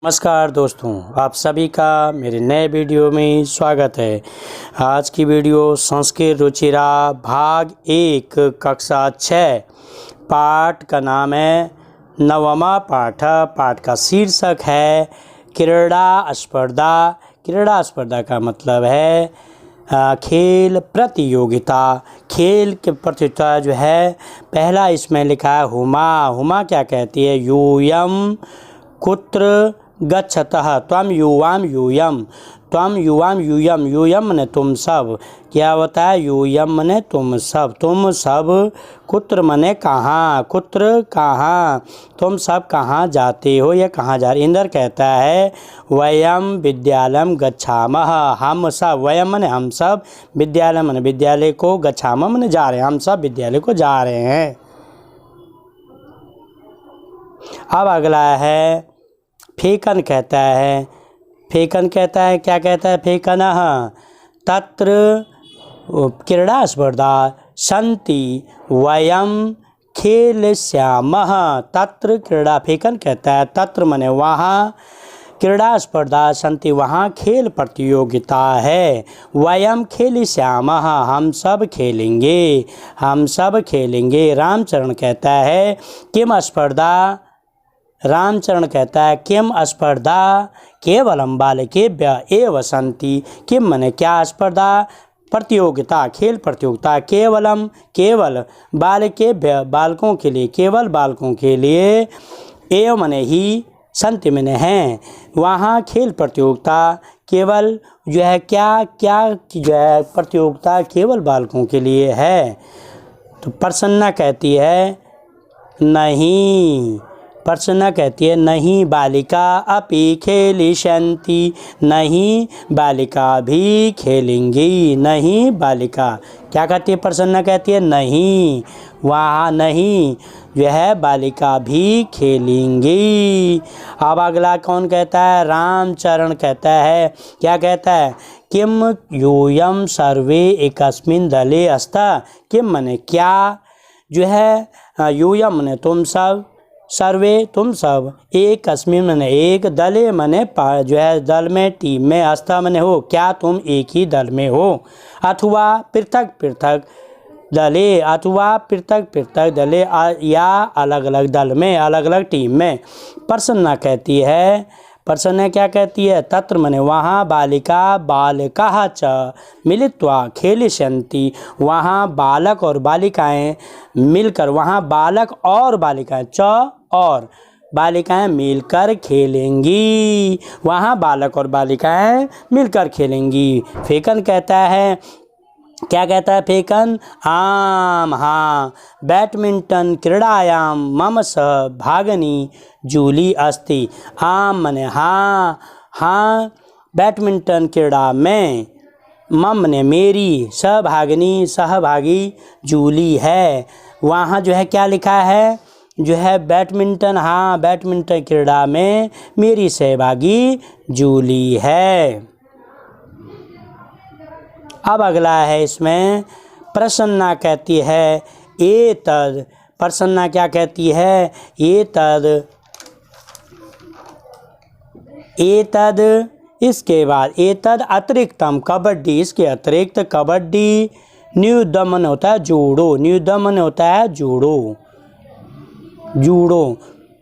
नमस्कार दोस्तों, आप सभी का मेरे नए वीडियो में स्वागत है। आज की वीडियो संस्कृत रुचिरा भाग 1 कक्षा 6 पाठ का नाम है नवमा पाठ। पाठ का शीर्षक है क्रीड़ा स्पर्धा। क्रीड़ा स्पर्धा का मतलब है खेल प्रतियोगिता। खेल की प्रतियोगिता जो है पहला इसमें लिखा है हुमा। हुमा क्या कहती है? यूयम कुत्र गच्छतः त्वम युवाम यूयम। त्वम युवाम यूयम। यूयम मने तुम सब। क्या होता है? यूयम मने तुम सब। तुम सब कुत्र मने कहाँ। कुत्र कहाँ। तुम सब कहाँ जाते हो या कहाँ जा रहे। इंद्र कहता है वयम विद्यालयम गच्छामः। हम सब, वयम मने हम सब, विद्यालय मने विद्यालय को, गच्छामः मने जा रहे हैं। हम सब विद्यालय को जा रहे हैं। अब अगला है फेकन कहता है। फेकन कहता है, क्या कहता है? फेकन तत्र क्रीड़ा स्पर्धा सन्ति वयम खेलस्यामः। तत्र क्रीड़ा, फेकन कहता है तत्र मने वहाँ, क्रीड़ा स्पर्धा सन्ति वहाँ खेल प्रतियोगिता है। वयम खेलस्यामः हम सब खेलेंगे। हम सब खेलेंगे। रामचरण कहता है किम स्पर्धा। रामचरण कहता है किम स्पर्धा केवलम बालकेभ्य एव सन्ति। किम मने क्या स्पर्धा, प्रतियोगिता, खेल प्रतियोगिता, केवलम केवल, बालकेभ्य बालकों के लिए, केवल बालकों के लिए, एव मने ही, सन्ति मने हैं। वहाँ खेल प्रतियोगिता केवल जो है क्या क्या जो है प्रतियोगिता केवल बालकों के लिए है। तो प्रसन्ना कहती है नहीं। प्रसन्ना कहती है नहीं बालिका अपि खेलिष्यन्ति। नहीं बालिका भी खेलेंगी। नहीं बालिका, क्या कहती है? प्रसन्ना कहती है नहीं, वहाँ नहीं जो है बालिका भी खेलेंगी। अब अगला कौन कहता है? रामचरण कहता है, क्या कहता है? किम यूयम सर्वे एकस्मिन् दले अस्ता। किम मने क्या जो है, यूयम मने तुम सब, सर्वे तुम सब, एक अस्मिन मने एक, दले मने जो है दल में, टीम में, अस्ता मने हो, क्या तुम एक ही दल में हो। अथवा पृथक पृथक दले, अथवा पृथक पृथक दले, या अलग अलग दल में, अलग अलग टीम में। प्रसन्ना कहती है, प्रसन्ना क्या कहती है? तत्र मने वहाँ, बालिका बालकाः च मिलित्वा खेलिष्यन्ति वहाँ बालक और बालिकाएं मिलकर, वहाँ बालक और बालिकाएं, च और बालिकाएं मिलकर खेलेंगी। वहाँ बालक और बालिकाएं मिलकर खेलेंगी। फेकन कहता है, क्या कहता है फेकन? आम हाँ बैडमिंटन क्रीड़ायां मम सह भागनी जूली अस्ति। आम मने हाँ, हाँ बैडमिंटन क्रीड़ा में, मम ने मेरी, सहभागिनी सहभागी जूली है। वहाँ जो है क्या लिखा है? जो है बैडमिंटन, हाँ बैडमिंटन क्रीड़ा में मेरी सहभागी जूली है। अब अगला है इसमें प्रसन्ना कहती है एतद। प्रसन्ना क्या कहती है? एतद, एतद इसके बाद एतद अतिरिक्तम कबड्डी, इसके अतिरिक्त कबड्डी, न्यूदमन होता है जूडो, न्यूदमन होता है जूडो, जूडो,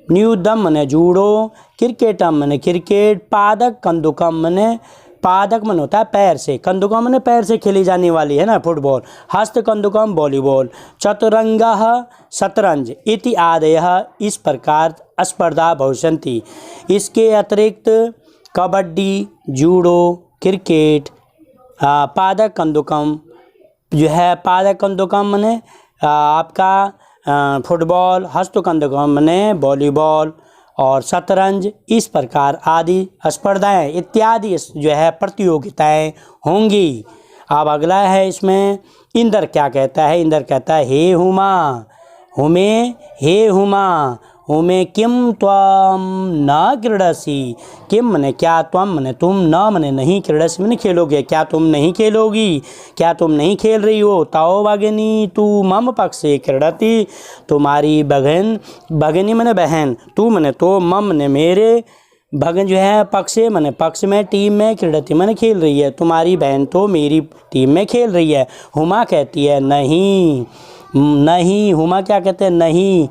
न्यूदम मने जूडो, क्रिकेटम मने क्रिकेट, पादक कंदुकम मने, पादक मन होता है पैर से, कंदुकम मने पैर से खेली जाने वाली है ना फुटबॉल, हस्त कंदुकम वॉलीबॉल, चतुरंगः शतरंज इति आदयः इस प्रकार स्पर्धा भविष्यन्ति। इसके अतिरिक्त कबड्डी, जूडो, क्रिकेट, पादक कंदुकम जो है, पादक कंदुकम मने आपका फुटबॉल, हस्त कंदुकम मने वॉलीबॉल और शतरंज, इस प्रकार आदि स्पर्धाएं इत्यादि जो है प्रतियोगिताएं होंगी। अब अगला है इसमें इंद्र क्या कहता है? इंद्र कहता है हे हुमा, हुमे हे हुमा, हुमे किम त्वम न क्रीडसि। किम मने क्या, त्वम मने तुम, न मने नहीं, क्रीडसि मने खेलोगे, क्या तुम नहीं खेलोगी, क्या तुम नहीं खेल रही हो। ताओ भगिनी तू मम पक्षे क्रीडति, तुम्हारी बहन, भगिनी मने बहन, तू मने तो, मम मने मेरे, भगन जो है पक्षे मने पक्ष में, टीम में, क्रीडति मने खेल रही है। तुम्हारी बहन तो मेरी टीम में खेल रही है। हुमा कहती है नहीं, नहीं। हुमा क्या कहते हैं? नहीं।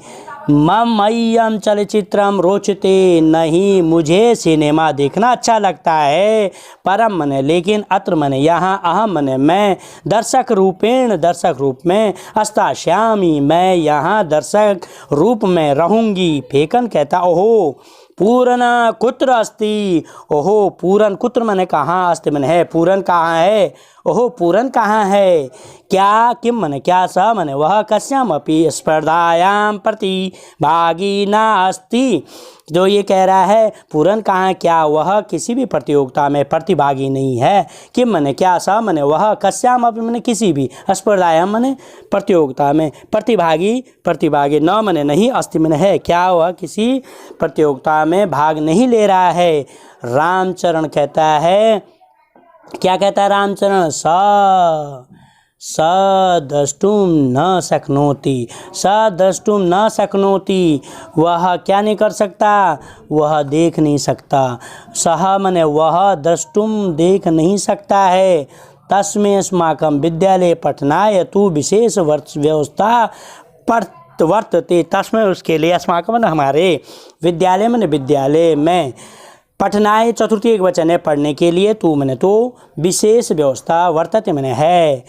मह्यम चलचित्रम रोचते, नहीं मुझे सिनेमा देखना अच्छा लगता है। परम मने लेकिन, अत्र मने यहाँ, अहम मने मैं, दर्शक रूपेण दर्शक रूप में, अस्ताश्यामी मैं यहाँ दर्शक रूप में रहूँगी। फेकन कहता ओहो पूरन कुत्र अस्ति, ओहो पूरन कुत्र मने कहाँ, अस्ति मने है, पूरन कहाँ है, ओहो पूरन कहाँ है। क्या किम मने क्या, स मने वह, कस्याम अपि स्पर्धायाम प्रतिभागी न अस्ति। जो ये कह रहा है पूरन कहाँ, क्या वह किसी भी प्रतियोगिता में प्रतिभागी नहीं है। किम मने क्या, स मने वह, कस्याम अपि मने किसी भी, स्पर्धायाम मने प्रतियोगिता में, प्रतिभागी प्रतिभागी, न मने नहीं, अस्ति मने है, क्या वह किसी प्रतियोगिता में भाग नहीं ले रहा है। रामचरण कहता है, क्या कहता है रामचरण? स द्रष्टुम न शक्नोति, स द्रष्टुम न शक्नोति, वह क्या नहीं कर सकता, वह देख नहीं सकता। सह मने वह, द्रष्टुम देख नहीं सकता है। तस्मै अस्माकं विद्यालय पठनाय तु विशेष व्यवस्था वर्तते, तस्मै उसके लिए, अस्माकं हमारे, विद्यालय मने विद्यालय में, पठनाय चतुर्थी एक वचन है पढ़ने के लिए, तू मने तो, विशेष व्यवस्था, वर्तते मने है,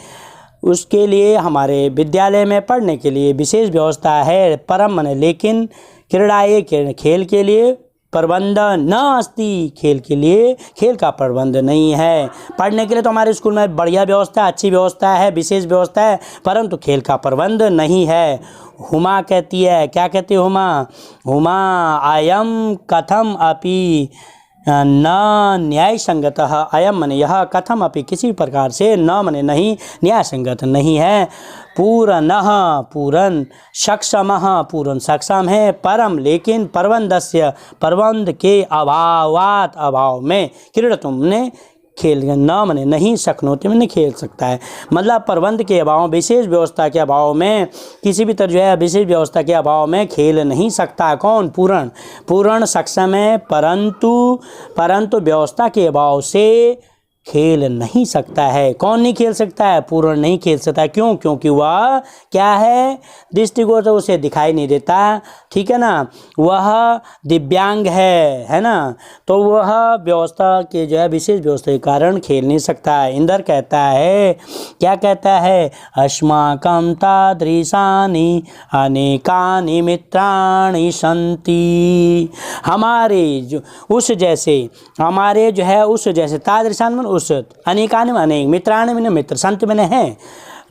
उसके लिए हमारे विद्यालय में पढ़ने के लिए विशेष व्यवस्था है। परम मने लेकिन, क्रीड़ाए खेल के लिए, प्रबंध न अस्ति, खेल के लिए खेल का प्रबंध नहीं है। पढ़ने के लिए तो हमारे स्कूल में बढ़िया व्यवस्था, अच्छी व्यवस्था है, विशेष व्यवस्था है, परंतु खेल का प्रबंध नहीं है। हुमा कहती है, क्या कहती है हुमा? हुमा अयम कथम अपि न न्याय संगत, अयम मने यह, कथम अपि किसी प्रकार से, न मने नहीं, न्याय संगत नहीं है। पूरनः पूरन, सक्षमः पूरन सक्षम है, परम लेकिन, प्रबंधस्य प्रबंध के, अभावात अभाव में, क्रीडतुम ने खेल, न मने नहीं, शक्नोति में नहीं खेल सकता है। मतलब प्रबंध के अभाव, विशेष व्यवस्था के अभाव में, किसी भी तरह जो है विशेष व्यवस्था के अभाव में खेल नहीं सकता। कौन? पूर्ण। पूर्ण सक्षम है, परंतु व्यवस्था के अभाव से खेल नहीं सकता है। कौन नहीं खेल सकता है? पूर्ण नहीं खेल सकता। क्यों? क्योंकि वह क्या है? दृष्टिगोचर तो उसे दिखाई नहीं देता, ठीक है ना, वह दिव्यांग है ना, तो वह व्यवस्था के जो है विशेष व्यवस्था के कारण खेल नहीं सकता है। इंद्र कहता है, क्या कहता है? अस्माकं तादृशानि अनेकानि मित्राणि सन्ति, हमारे जो उस जैसे, हमारे जो है उस जैसे, तादृशान उस, अनेकानि में अनेक, मित्राणि में मित्र, संत में हैं,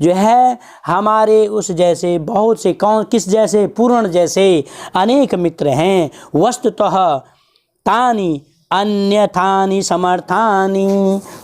जो है हमारे उस जैसे बहुत से, कौन किस जैसे? पूर्ण जैसे अनेक मित्र हैं। वस्तुतः तानि अन्यथानि समर्थानि,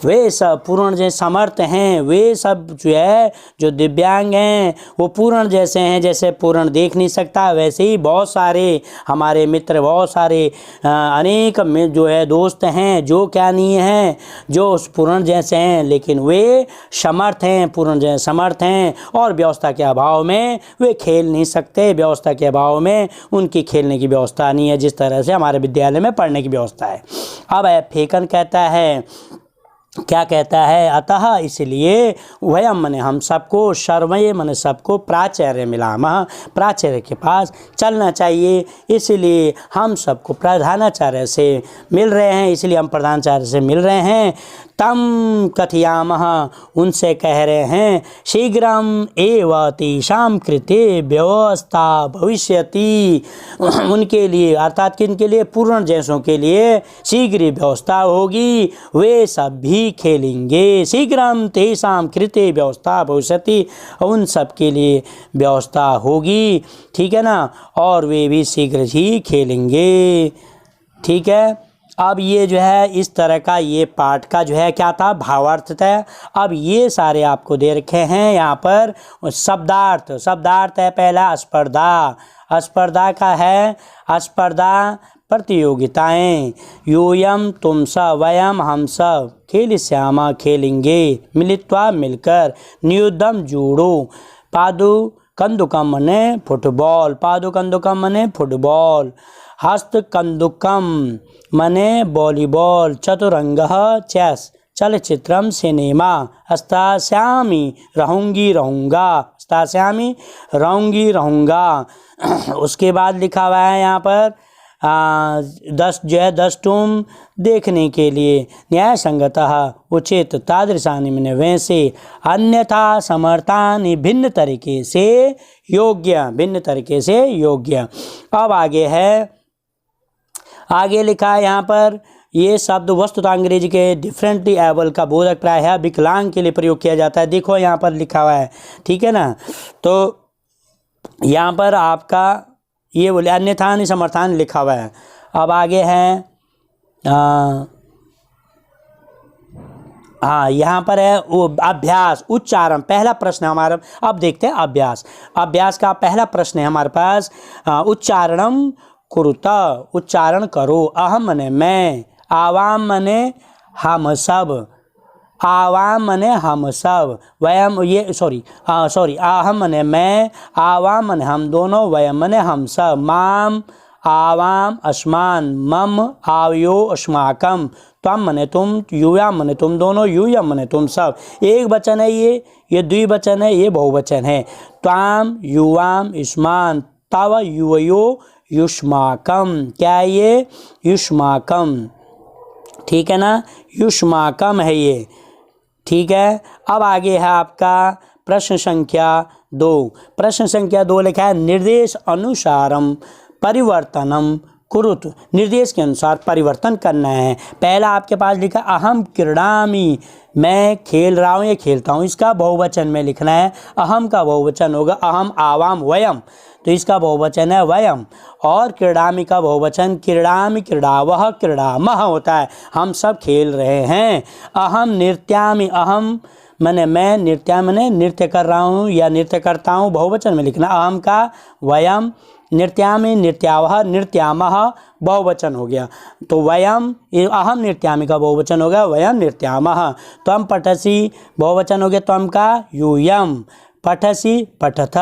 वे सब पूर्ण जैसे समर्थ हैं, वे सब जो है जो दिव्यांग हैं वो पूर्ण जैसे हैं। जैसे पूर्ण देख नहीं सकता, वैसे ही बहुत सारे हमारे मित्र, बहुत सारे अनेक जो है दोस्त हैं जो क्या नहीं हैं, जो उस पूर्ण जैसे हैं, लेकिन वे समर्थ हैं, पूर्ण जैसे समर्थ हैं, और व्यवस्था के अभाव में वे खेल नहीं सकते। व्यवस्था के अभाव में उनकी खेलने की व्यवस्था नहीं है, जिस तरह से हमारे विद्यालय में पढ़ने की व्यवस्था है। अब फेकन कहता है, क्या कहता है? अतः इसलिए, वयम मने हम सबको, सर्वये मने सबको, प्राचार्य मिलामः प्राचार्य के पास चलना चाहिए। इसलिए हम सबको प्रधानाचार्य से मिल रहे हैं, इसलिए हम प्रधानाचार्य से मिल रहे हैं। तम कथयामः, उनसे कह रहे हैं, शीघ्रम एव तेषां कृते व्यवस्था भविष्यति, उनके लिए अर्थात किनके लिए? पूर्ण जैसों के लिए शीघ्र व्यवस्था होगी, वे सब भी खेलेंगे। शीघ्रम तेषां कृते व्यवस्था भविष्यति, उन सब के लिए व्यवस्था होगी, ठीक है ना, और वे भी शीघ्र ही खेलेंगे, ठीक है। अब ये जो है इस तरह का ये पाठ का जो है क्या था? भावार्थ था। अब ये सारे आपको दे रखे हैं यहाँ पर शब्दार्थ। शब्दार्थ है पहला स्पर्धा, स्पर्धा का है स्पर्धा प्रतियोगिताएं, यूयम तुम सब, वयम हम सब, खेलिष्यामा खेलेंगे, मिलित्वा मिलकर, नियुद्धम जूडो, पादु कंदुकम मने फुटबॉल, पादु कंदुकम मने फुटबॉल, हस्तकंदुकम मने वॉलीबॉल, चतुरंगः चेस, चलचित्रम सिनेमा, अस्तास्यामी रहूंगी रहूँगा, अस्तास्यामी रहूंगी रहूँगा। उसके बाद लिखा हुआ है यहाँ पर 10 जो है 10 तुम देखने के लिए, न्याय संगतः उचित, तादृशानि मैंने वैसे, अन्यथा समर्थानि भिन्न तरीके से योग्य, भिन्न तरीके से योग्य। अब आगे है, आगे लिखा है यहाँ पर ये शब्द वस्तुतः अंग्रेजी के डिफरेंटली एबल का बोधक प्राय है विकलांग के लिए प्रयोग किया जाता है। देखो यहाँ पर लिखा हुआ है, ठीक है ना। तो यहाँ पर आपका ये बोले अन्यथा नहीं समर्थान लिखा हुआ है। अब आगे है हाँ यहाँ पर है वो अभ्यास उच्चारण, पहला प्रश्न हमारा। अब देखते हैं अभ्यास। अभ्यास का पहला प्रश्न है हमारे पास, उच्चारणम कुरुत, उच्चारण करो। अहम मने मैं, आवाम मने हम सब, आवाम मने हम सब, वयम ये सॉरी अहम मने मैं, आवाम मने हम दोनों, वयम मने हम सब, माम आवाम अस्मान, मम आवयो अस्माकम, त्वम मने तुम, यूयाम मने तुम दोनों, यूयम मने तुम सब। एक वचन है ये द्विवचन है, ये बहुवचन है। त्वाम युवाम इस्मान, तव युवयो युष्माकम, क्या है ये? युष्माकम, ठीक है ना, युष्माकम है ये, ठीक है। अब आगे है आपका प्रश्न संख्या 2। प्रश्न संख्या 2 लिखा है निर्देश अनुसारम परिवर्तनम कुरुत, निर्देश के अनुसार परिवर्तन करना है। पहला आपके पास लिखा अहम क्रीडामी, मैं खेल रहा हूँ या खेलता हूँ, इसका बहुवचन में लिखना है। अहम का बहुवचन होगा अहम, आवाम, वयम, तो इसका बहुवचन है वयम। और क्रीडामी का बहुवचन क्रीडामी, क्रीडावह, क्रीडामः होता है, हम सब खेल रहे हैं। अहम नृत्यामी, अहम मैंने मैं, नृत्या मैंने नृत्य कर रहा हूँ या नृत्य करता हूँ, बहुवचन में लिखना। अहम का वयम, नृत्यामी, नृत्यावह, नृत्यामः बहुवचन हो गया, तो वयम, अहम नृत्यामी का बहुवचन हो गया वयम नृत्यामः। त्वम पठसी बहुवचन हो गया त्वम का यूयम, पठसी पठथ,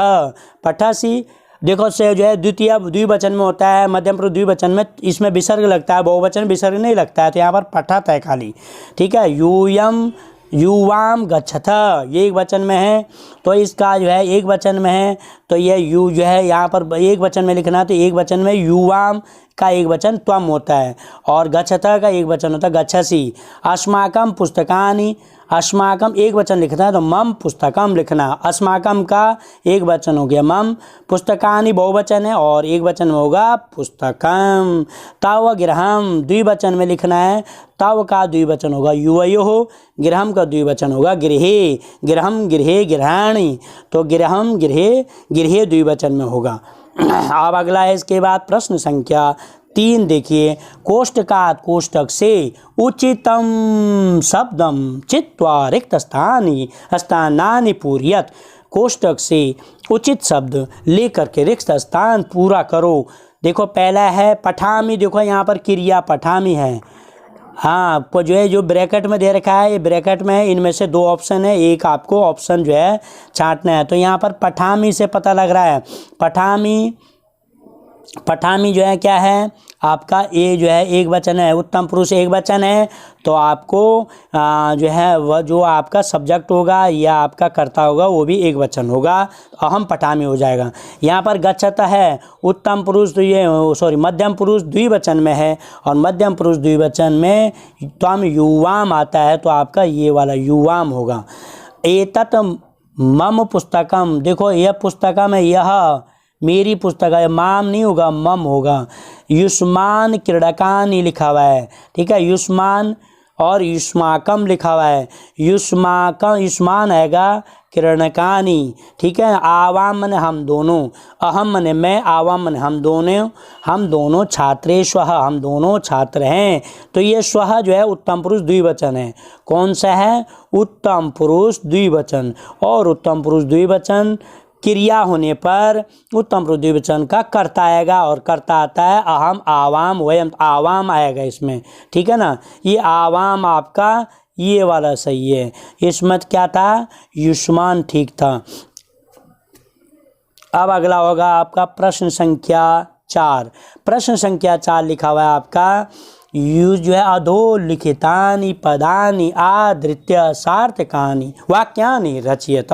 पठसी देखो से जो है द्वितीय द्विवचन में होता है, मध्यम पुरुष द्विवचन में इसमें विसर्ग लगता है, बहुवचन विसर्ग नहीं लगता है, तो यहाँ पर पठत है खाली, ठीक है। यूयम युवाम गच्छथ, ये एक वचन में है, तो इसका जो है एक वचन में है, तो ये यू जो है यहाँ पर एक वचन में लिखना, तो एक वचन में युवाम का एक वचन त्वम होता है और गच्छथ का एक वचन होता है गच्छसी। अस्माकम पुस्तकानि, अस्माकम एक वचन लिखना है तो मम पुस्तकम लिखना, अस्माकम का एक वचन हो गया मम, पुस्तकानि बहुवचन है और एक वचन में होगा पुस्तकम। तव गृहम द्विवचन में लिखना है, तव का द्विवचन होगा युवयोः, गृहम का द्विवचन होगा गृहे, गृहम गृहे गृहाणि, तो गृहम गृहे गृहे द्विवचन में होगा। अब अगला है इसके बाद प्रश्न संख्या 3 देखिए, कोष्टकात् कोष्टक से उचितम शब्दम चित्वा रिक्त स्थानानि पूरयत, कोष्टक से उचित शब्द लेकर के रिक्त स्थान पूरा करो। देखो पहला है पठामी, देखो यहाँ पर क्रिया पठामी है, हाँ आपको जो है जो ब्रैकेट में दे रखा है ये ब्रैकेट में है, इनमें से 2 ऑप्शन है, एक आपको ऑप्शन जो है छांटना है। तो यहाँ पर पठामी से पता लग रहा है, पठामी, पठामी जो है क्या है आपका, ये जो है एक वचन है, उत्तम पुरुष एक वचन है, तो आपको जो है वह जो आपका सब्जेक्ट होगा या आपका कर्ता होगा वो भी एक वचन होगा, अहम पठामी हो जाएगा। यहाँ पर गच्छत है उत्तम पुरुष, तो ये सॉरी मध्यम पुरुष द्विवचन में है और मध्यम पुरुष द्विवचन में त्वम युवाम आता है, तो आपका ये वाला युवाम होगा। एतत् मम पुस्तकम, देखो यह पुस्तकम है, यह मेरी पुस्तक है, माम नहीं होगा मम होगा। युष्मान क्रीडकानि लिखा हुआ है, ठीक है, युष्मान और युष्माकम लिखा हुआ है, युष्माकम युष्मान आएगा क्रीडकानि, ठीक है। आवाम मने हम दोनों, अहम मने मैं, आवाम मने हम दोनों छात्रे स्वः, हम दोनों छात्र हैं, तो ये स्वः जो है उत्तम पुरुष द्विवचन है। कौन सा है? उत्तम पुरुष द्विवचन, और उत्तम पुरुष द्विवचन क्रिया होने पर उत्तम पुरुष द्विवचन का कर्ता आएगा और कर्ता आता है अहम, आवाम, वयम, आवाम आएगा इसमें, ठीक है ना। ये आवाम आपका ये वाला सही है, इसमें क्या था युष्मान ठीक था। अब अगला होगा आपका प्रश्न संख्या 4। प्रश्न संख्या 4 लिखा हुआ है आपका, यू जो है अधोलिखितानि पदानि आधृत्य सार्थकानि वाक्यानि रचयत।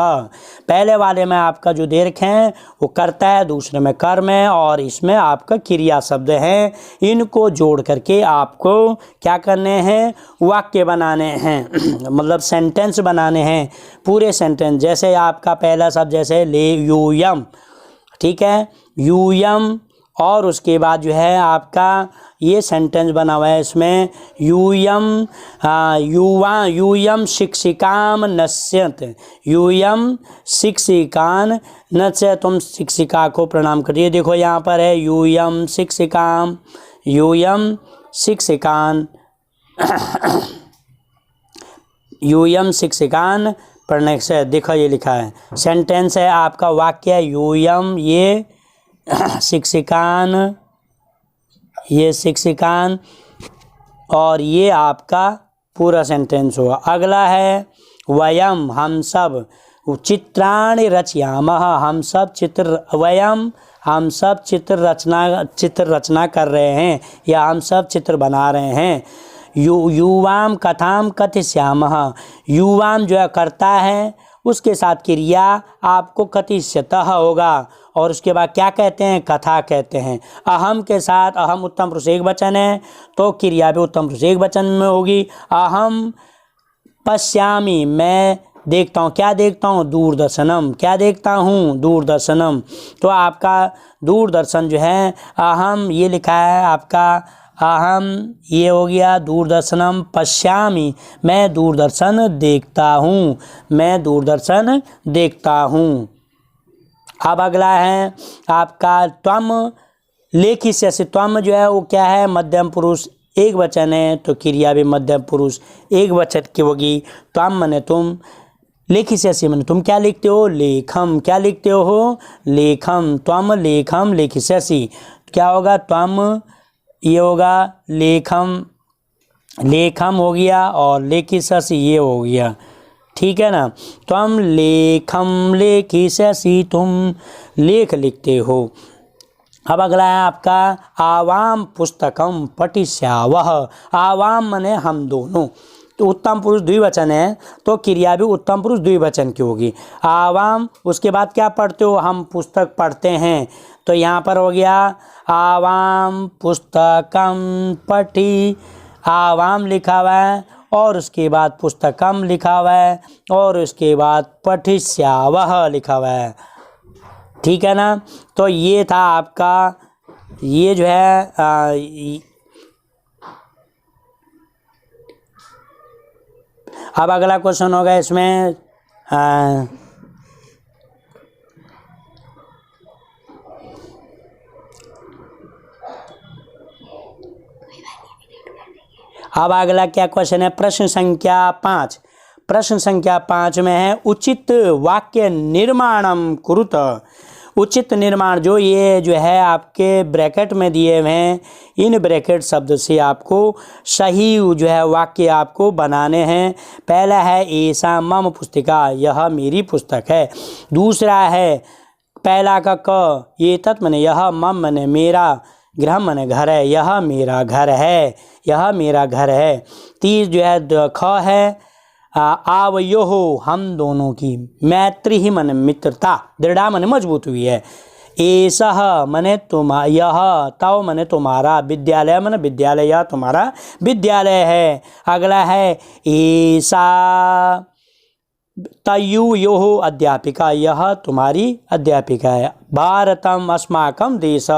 पहले वाले में आपका जो दे रखे हैं वो कर्ता है, दूसरे में कर्म है और इसमें आपका क्रिया शब्द हैं। इनको जोड़ करके आपको क्या करने हैं, वाक्य बनाने हैं मतलब सेंटेंस बनाने हैं, पूरे सेंटेंस। जैसे आपका पहला शब्द जैसे ले यूयम, ठीक है, यूयम, और उसके बाद जो है आपका ये सेंटेंस बना हुआ है इसमें, यूयम यूयम शिक्षिकाम नश्यत, यूयम शिक्षिकान नश्य, तुम शिक्षिका को प्रणाम करिए। देखो यहाँ पर है यूयम शिक्षिकाम, यूयम शिक्षिकान यूयम शिक्षिकान पढ़ने से, देखो ये लिखा है सेंटेंस है आपका, वाक्य यूयम ये शिक्षिकान, ये शिक्षिकान, और ये आपका पूरा सेंटेंस हुआ। अगला है वयम, हम सब, चित्राणि रचयामः, हम सब चित्र, वयम हम सब चित्र रचना कर रहे हैं या हम सब चित्र बना रहे हैं। युवाम कथाम कथयिष्यामः, युवाम जो है करता है, उसके साथ क्रिया आपको कथयिष्यतः होगा, और उसके बाद क्या कहते हैं, कथा कहते हैं। अहम के साथ, अहम उत्तम पुरुष एक वचन है तो क्रिया भी उत्तम पुरुष एक वचन में होगी। अहम पश्यामि, मैं देखता हूँ, क्या देखता हूँ, दूरदर्शनम, क्या देखता हूँ, दूरदर्शनम। तो आपका दूरदर्शन जो है, अहम ये लिखा है आपका, अहम ये हो गया, दूरदर्शनम पश्यामि, मैं दूरदर्शन देखता हूँ, मैं दूरदर्शन देखता हूँ। अब अगला है आपका त्वम लेखिष्यसि, त्वम जो है वो क्या है, मध्यम पुरुष एक वचन है तो क्रिया भी मध्यम पुरुष एक वचन की होगी। त्वम मने तुम, लेखिष्यसि मने तुम क्या लिखते हो, लेखम, क्या लिखते हो, लेखम, त्वम लेखम लेखिष्यसि, क्या होगा, त्वम ये होगा लेखम, लेखम हो गया, और लेखिष्यसि ये हो गया, ठीक है ना। त्वम लेखम लेखिष्यसि, तुम लेख लिखते हो। अब अगला है आपका आवाम पुस्तकम पठिष्यावः, आवाम मने हम दोनों, तो उत्तम पुरुष द्विवचन है तो क्रिया भी उत्तम पुरुष द्विवचन की होगी। आवाम, उसके बाद क्या पढ़ते हो, हम पुस्तक पढ़ते हैं, तो यहाँ पर हो गया आवाम पुस्तकम पठि, आवाम लिखा हुआ है और उसके बाद पुस्तकम लिखा हुआ है और उसके बाद पठिष्यावः लिखा हुआ है, ठीक है ना। तो ये था आपका, ये जो है अब अगला क्वेश्चन होगा इसमें अब अगला क्या क्वेश्चन है, प्रश्न संख्या 5। प्रश्न संख्या 5 में है उचित वाक्य निर्माणम कुरुत, उचित निर्माण, जो ये जो है आपके ब्रैकेट में दिए हुए हैं, इन ब्रैकेट शब्द से आपको सही जो है वाक्य आपको बनाने हैं। पहला है ऐसा मम पुस्तिका, यह मेरी पुस्तक है। दूसरा है पहला का क, ये तत् मने यह, मम मने मेरा, गृह मने घर है, यह मेरा घर है, यह मेरा घर है। तीस जो है ख है आवयोहो, हम दोनों की, मैत्री ही मन मित्रता, दृढ़ा मन मजबूत हुई है। एसह मने तुम, यह, तव मने तुम्हारा, विद्यालय मन विद्यालय, यह तुम्हारा विद्यालय है। अगला है ऐसा तयुयोः अध्यापिका, यह तुम्हारी अध्यापिका है। भारतम अस्माकं देश,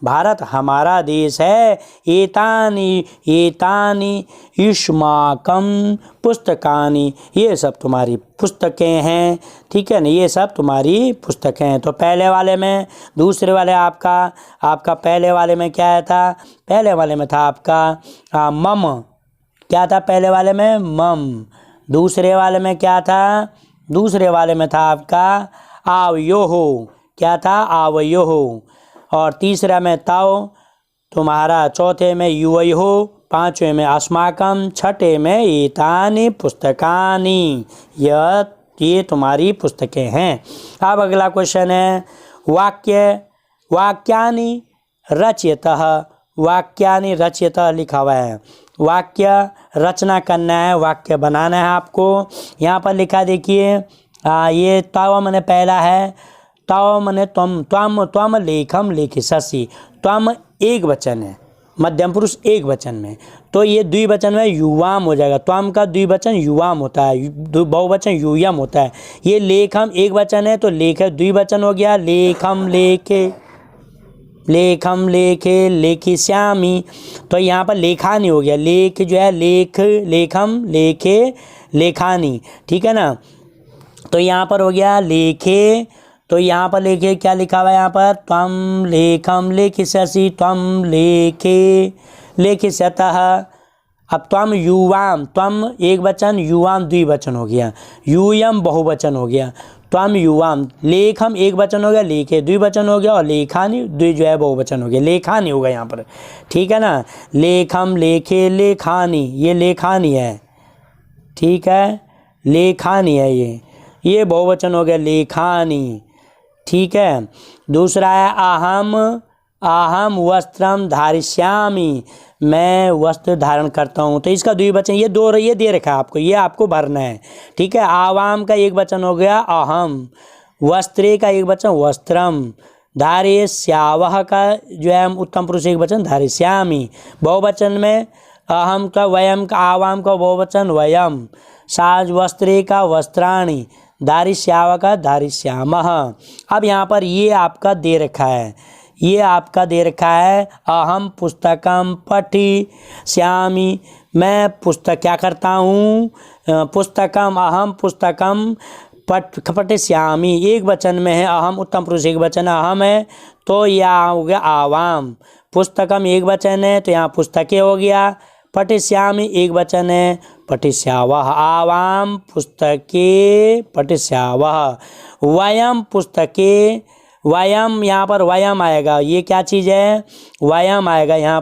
भारत हमारा देश है। एतानि एतानि युष्माकं पुस्तकानि, ये सब तुम्हारी पुस्तकें हैं, ठीक है ना, ये सब तुम्हारी पुस्तकें हैं। तो पहले वाले में, दूसरे वाले आपका पहले वाले में क्या था, पहले वाले में था आपका मम, क्या था पहले वाले में, मम। दूसरे वाले में क्या था, दूसरे वाले में था आपका आवयोहो, क्या था, आवयोहो। और तीसरा में ताओ तुम्हारा, चौथे में युवयोहो, पांचवें में अस्माकम, छठे में एतानि पुस्तकानि, ये तुम्हारी पुस्तकें हैं। अब अगला क्वेश्चन है वाक्यानि रचयतः, वाक्यानि रचयतः लिखा हुआ है, वाक्य रचना करना है, वाक्य बनाना है आपको। यहाँ पर लिखा देखिए, ये तव मैंने पहला है, तव मैंने तुम, त्वम लेखम लेखिससि, त्वम एक वचन है, मध्यम पुरुष एक वचन में, तो ये द्विवचन में युवाम हो जाएगा। त्वम का द्विवचन युवाम होता है, बहुवचन यूयम होता है। ये लेखम एक वचन है तो लेख द्विवचन हो गया, लेखम लेखे, लेखम लेखे लेखिष्यामि, तो यहाँ पर लेखानी हो गया, लेख जो है लेख, लेखम लेखे लेखानी, ठीक है ना। तो यहाँ पर हो गया लेखे, तो यहाँ पर लेखे क्या लिखा हुआ है यहाँ पर, त्वम लेखम लेखिष्यसि, त्वम लेखे लेखिष्यतः। अब त्वम युवाम, त्वम एक वचन, युवाम द्विवचन हो गया, यूयम बहुवचन हो गया, त्वम युवाम, लेखम एक वचन हो गया, लेखे द्विवचन हो गया, और लेखानी द्वि जो है बहुवचन हो गया, लेखानी होगा यहाँ पर, ठीक है ना। लेखम लेखे लेखानी, ये लेखानी है, ठीक है, लेखानी है, ये बहुवचन हो गया लेखानी, ठीक है। दूसरा है अहम, अहम वस्त्रम धारिष्यामि, मैं वस्त्र धारण करता हूँ, तो इसका द्विवचन ये दो, ये दे रखा है आपको, ये आपको भरना है, ठीक है। आवाम का एक वचन हो गया अहम, वस्त्रे का एक वचन वस्त्रम, धारिष्यावः का जो है उत्तम पुरुष एक वचन धारिष्यामि, बहुवचन में अहम का वयम का, आवाम का बहुवचन वयम, साज वस्त्रे का वस्त्राणि, धारिष्यावः का धारिष्यामः। अब यहाँ पर ये आपका दे रखा है, ये आपका दे रखा है अहम पुस्तकम पठिष्यामि, मैं पुस्तक क्या करता हूँ, पुस्तकम अहम पुस्तकम पठिष्यामि, एक वचन में है, अहम उत्तम पुरुष एक वचन अहम है, तो यह हो गया आवाम, पुस्तकम एक वचन है तो यहाँ पुस्तकें हो गया, पठिष्यामि एक वचन है, पठिष्यावः, आवाम पुस्तके पठिष्यावः, वयम पुस्तके, वयम यहाँ पर वयम आएगा, ये क्या चीज़ है, वयम आएगा यहाँ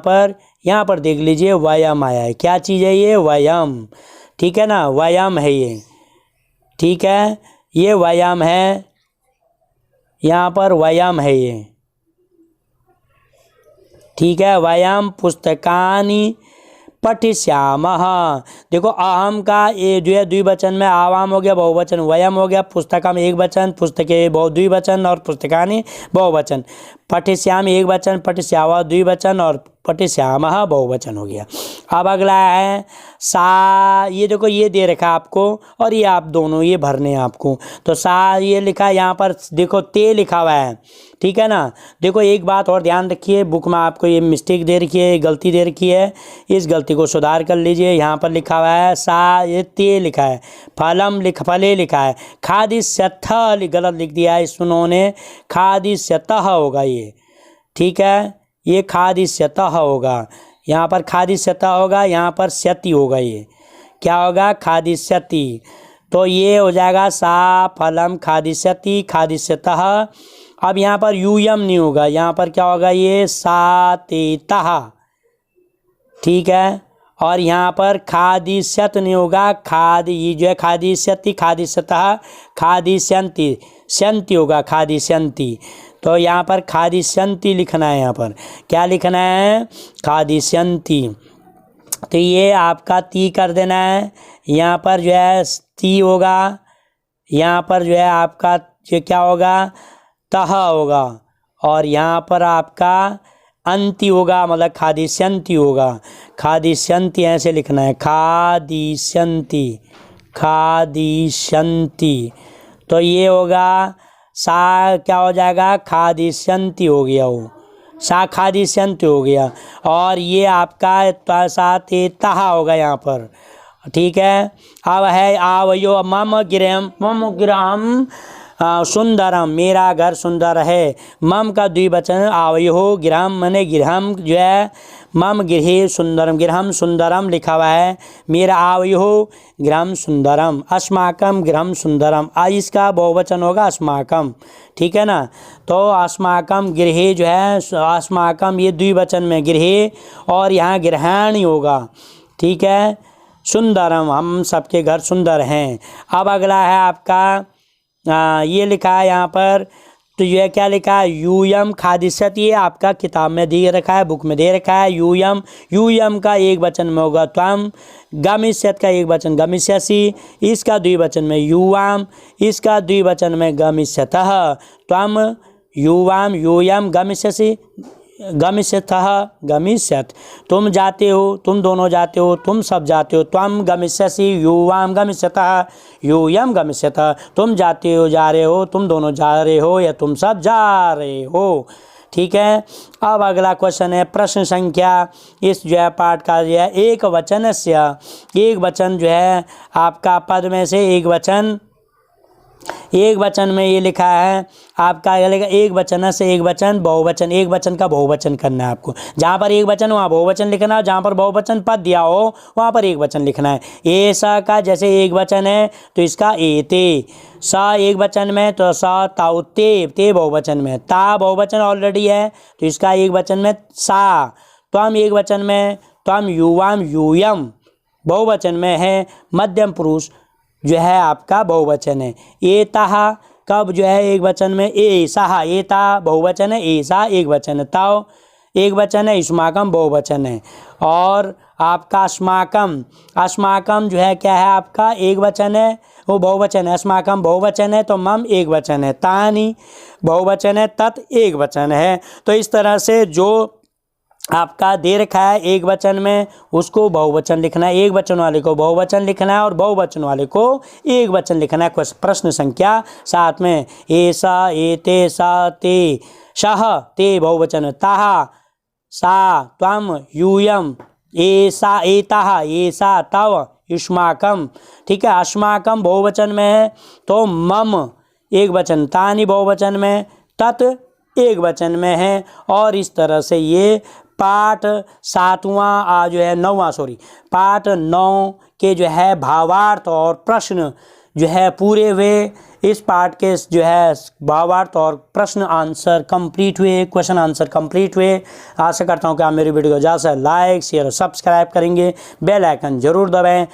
पर देख लीजिए वयम आया है, क्या चीज़ है ये, वयम, ठीक है ना, वयम है ये, ठीक है, ये वयम है, यहाँ पर वयम है ये, ठीक है। वयम पुस्तकानि पठिष्यामः, देखो अहम का ये जो है द्विवचन में आवाम हो गया, बहुवचन वयम हो गया, पुस्तकम एक वचन, पुस्तके द्विवचन, और पुस्तकानि बहुवचन, पठिष्यामि एक वचन, पठिष्यावः द्विवचन, और पठिष्यामः बहुवचन हो गया। अब अगला है सा, ये देखो ये दे रखा है आपको, और ये आप दोनों ये भरने हैं आपको, तो सा ये लिखा है यहाँ पर, देखो ते लिखा हुआ है, ठीक है ना। देखो एक बात और ध्यान रखिए, बुक में आपको ये मिस्टेक दे रखी है, गलती दे रखी है, इस गलती को सुधार कर लीजिए। यहाँ पर लिखा हुआ है सा, ये ते लिखा है, फलम फले लिखा है, खादिष्यतः गलत लिख दिया है इन्होंने, खादिष्यतः होगा ये, ठीक है, ये खादिष्यतः होगा, यहाँ पर खादिष्यतः होगा, यहाँ पर स्यति होगा, ये क्या होगा, खादिष्यति, तो ये हो जाएगा सा फलम खादिष्यति खादिष्यतः। अब यहाँ पर यूयम नहीं होगा, यहाँ पर क्या होगा, ये सातेतः, ठीक है, और यहाँ पर खादिष्यत नहीं होगा, खाद ये जो है खादिष्यति खादिष्यतः खादिष्यन्ति, स्यन्ति होगा खादिष्यन्ति, तो यहाँ पर खादिष्यन्ति लिखना है, यहाँ पर क्या लिखना है, खादिष्यन्ति, तो ये आपका ती कर देना है, यहाँ पर जो है ती होगा, यहाँ पर जो है आपका जो क्या होगा, तह होगा, और यहाँ पर आपका अंति होगा, मतलब खादिष्यन्ति होगा, खादिष्यन्ति ऐसे लिखना है, खादिष्यन्ति खादिष्यन्ति, तो ये होगा सा क्या हो जाएगा, खादिष्यन्ति हो गया, वो सा खादिष्यन्ति हो गया, और ये आपका सा ते तहा होगा यहाँ पर, ठीक है। अब है आवयो मम गृहम सुंदरम, मेरा घर सुंदर है, मम का द्विवचन आवयो, गृहम मने गृहम जो है, मम गृहे सुंदरम, गृहम सुंदरम लिखा हुआ है, मेरा आवयो गृहम सुंदरम, अस्माकम गृहम सुंदरम, इसका बहुवचन होगा अस्माकम, ठीक है ना। तो अस्माकम गृहे जो है, अस्माकम ये द्विवचन में गृहे, और यहाँ गृहाणी होगा, ठीक है, सुंदरम, हम सबके घर सुंदर हैं। अब अगला है आपका ये लिखा है यहाँ पर तो ये क्या लिखा है, यूयम खादिष्यति, ये आपका किताब में दे रखा है, बुक में दे रखा है। यूयम, यूयम का एक वचन में होगा त्वम, गमिष्यत का एक वचन गमिष्यसि, इसका द्विवचन में युवाम, इसका द्विवचन में गमिष्यतः। त्वम युवाम यूयम गमिष्यसि गमिष्यतः गमिष्यत, तुम जाते हो, तुम दोनों जाते हो, तुम सब जाते हो। त्वम गमिष्यसि युवाम गमिष्यतः यूयम गमिष्यतः, तुम जाते हो, जा रहे हो, तुम दोनों जा रहे हो या तुम सब जा रहे हो। ठीक है। अब अगला क्वेश्चन है प्रश्न संख्या, इस जो है पाठ का जो है एक वचन से, एक वचन जो है आपका पद में से एक वचन, एक वचन में ये लिखा है आपका, ये लिखा एक वचन से एक वचन बहुवचन, एक वचन का बहुवचन करना है आपको। जहाँ पर एक वचन वहाँ बहुवचन लिखना है, जहाँ पर बहुवचन पद दिया हो वहाँ पर एक वचन लिखना है। ए सा का जैसे एक वचन है तो इसका एते, सा एक वचन में तो सा ताउ, ते बहुवचन में, ता बहुवचन ऑलरेडी है तो इसका एक वचन में सा, त्वम एक वचन में, त्वम युवाम यूयम बहुवचन में है, मध्यम पुरुष जो है आपका बहुवचन है। एताह कब जो है एक वचन में, एसाह, एता बहुवचन है, एसा एक वचन है, ताओ एक वचन है, युष्माकम बहुवचन है। और आपका अस्माकम, अस्माकम जो है क्या है आपका एक वचन है, वो बहुवचन है। अस्माकम बहुवचन है तो मम एक वचन है, तानी बहुवचन है, तत् एक वचन है। तो इस तरह से जो आपका दे रखा है एक वचन में उसको बहुवचन लिखना है, एक वचन वाले को बहुवचन लिखना है और बहुवचन वाले को एक वचन लिखना है। प्रश्न संख्या 7 में एसा, एते, सा, ते, शह ते बहुवचन, ताहा, सा, त्वम, यूयम, एसा, एताह, एसा, तव, युष्माकम। ठीक है। अस्माकम बहुवचन में है तो मम एक वचन, तानी बहुवचन में, तत् एक वचन में है। और इस तरह से ये पाठ 7वां जो है 9वां पाठ 9 के जो है भावार्थ और प्रश्न जो है पूरे हुए। इस पाठ के जो है भावार्थ और प्रश्न आंसर कंप्लीट हुए, क्वेश्चन आंसर कंप्लीट हुए। आशा करता हूँ कि आप मेरी वीडियो को ज़्यादा से लाइक शेयर और सब्सक्राइब करेंगे, बेल आइकन जरूर दबाएं।